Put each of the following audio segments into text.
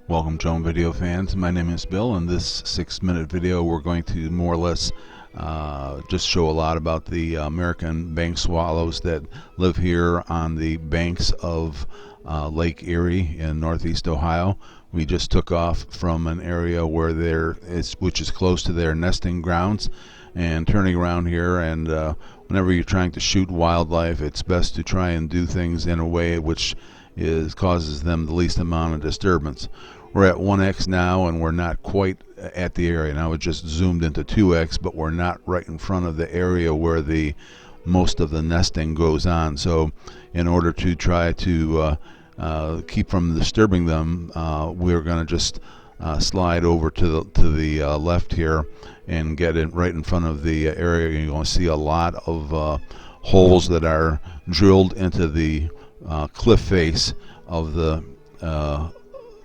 Welcome to Home Video fans. My name is Bill. In this 6-minute video we're going to more or less just show a lot about the American bank swallows that live here on the banks of Lake Erie in northeast Ohio. We just took off from an area where which is close to their nesting grounds, and turning around here, and whenever you're trying to shoot wildlife, it's best to try and do things in a way which causes them the least amount of disturbance. We're at 1x now, and we're not quite at the area. Now it just zoomed into 2x, but we're not right in front of the area where the most of the nesting goes on. So in order to try to keep from disturbing them, we're going to just slide over to the left here and get it right in front of the area. You're going to see a lot of holes that are drilled into the cliff face of the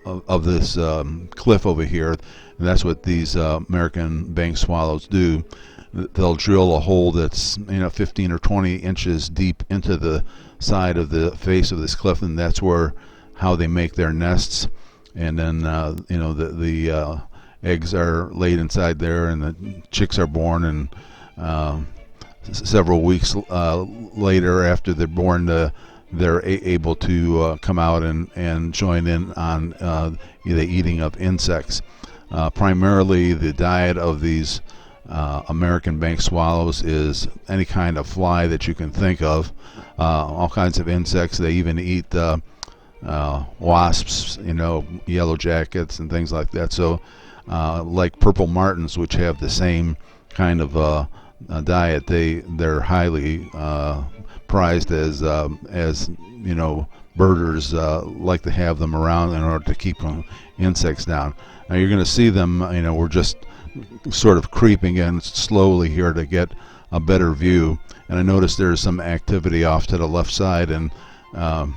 of this cliff over here. And that's what these American bank swallows do. They'll drill a hole that's 15 or 20 inches deep into the side of the face of this cliff, and that's how they make their nests. And then the eggs are laid inside there, and the chicks are born, and several weeks later, after they're born, they're able to come out and join in on the eating of insects. Primarily, the diet of these American bank swallows is any kind of fly that you can think of, all kinds of insects. They even eat wasps, yellow jackets and things like that. So like purple martins, which have the same kind of diet, they're highly prized as birders like to have them around in order to keep insects down. Now you're going to see them, we're just sort of creeping in slowly here to get a better view, and I noticed there's some activity off to the left side, and we're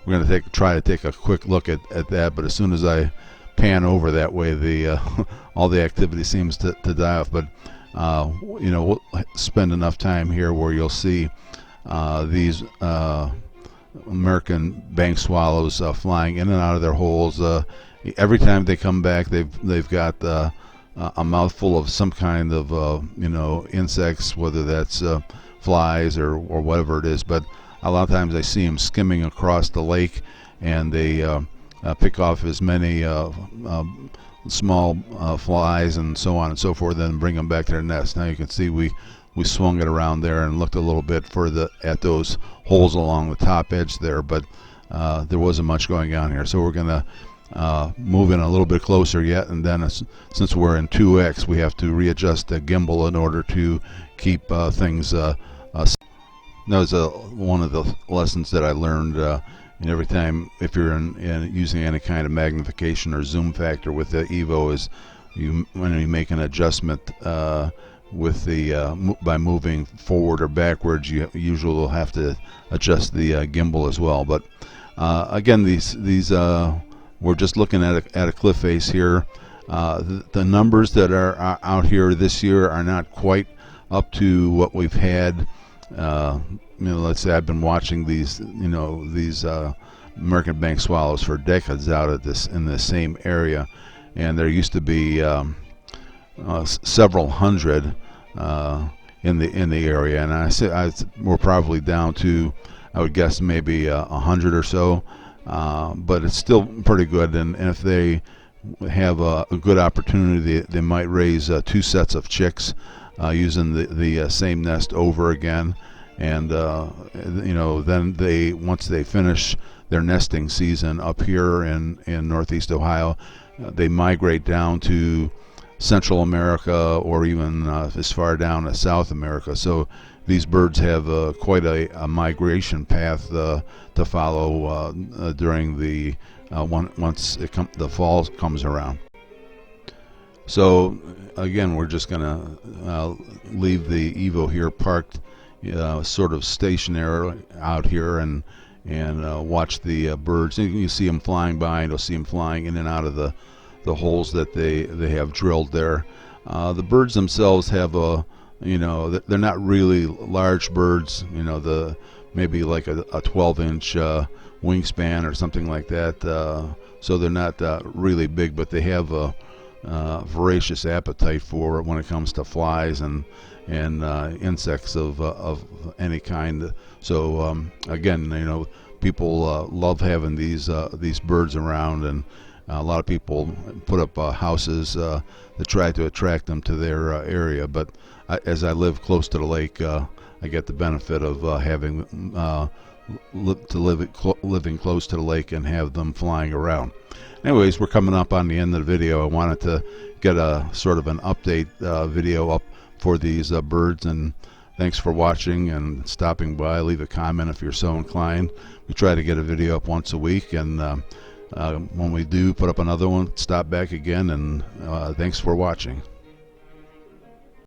going to try to take a quick look at that. But as soon as I pan over that way, all the activity seems to die off. But we'll spend enough time here where you'll see these American bank swallows flying in and out of their holes. Every time they come back, they've got a mouthful of some kind of insects, whether that's flies or whatever it is. But a lot of times I see them skimming across the lake, and they pick off as many small flies and so on and so forth, then bring them back to their nest. Now you can see we swung it around there and looked a little bit further at those holes along the top edge there, but there wasn't much going on here. So we're going to move in a little bit closer yet, and then since we're in 2x, we have to readjust the gimbal in order to keep things. That was one of the lessons that I learned. Every time, if you're using any kind of magnification or zoom factor with the Evo, is when you make an adjustment with by moving forward or backwards, you usually will have to adjust the gimbal as well. But again, these we're just looking at a cliff face here. The numbers that are out here this year are not quite up to what we've had. Let's say I've been watching these American bank swallows for decades out in this same area, and there used to be several hundred in the area, and we're probably down to, I would guess, maybe 100 or so, but it's still pretty good. And if they have a good opportunity, they might raise 2 sets of chicks using the same nest over again. And then once they finish their nesting season up here in northeast Ohio, they migrate down to Central America, or even as far down as South America. So these birds have quite a migration path to follow during the once the fall comes around. So again, we're just going to leave the Evo here parked sort of stationary out here, and watch the birds. You see them flying by, and you'll see them flying in and out of the holes that they have drilled there. The birds themselves have they're not really large birds. Maybe like a 12-inch wingspan or something like that. So they're not really big, but they have a voracious appetite for when it comes to flies and insects of any kind. So again, people love having these birds around, and a lot of people put up houses to try to attract them to their area. But as I live close to the lake, I get the benefit of having living close to the lake and have them flying around. Anyways, we're coming up on the end of the video. I wanted to get a sort of an update video up for these birds, and thanks for watching and stopping by. Leave a comment if you're so inclined. We try to get a video up once a week, and when we do put up another one, stop back again, and thanks for watching.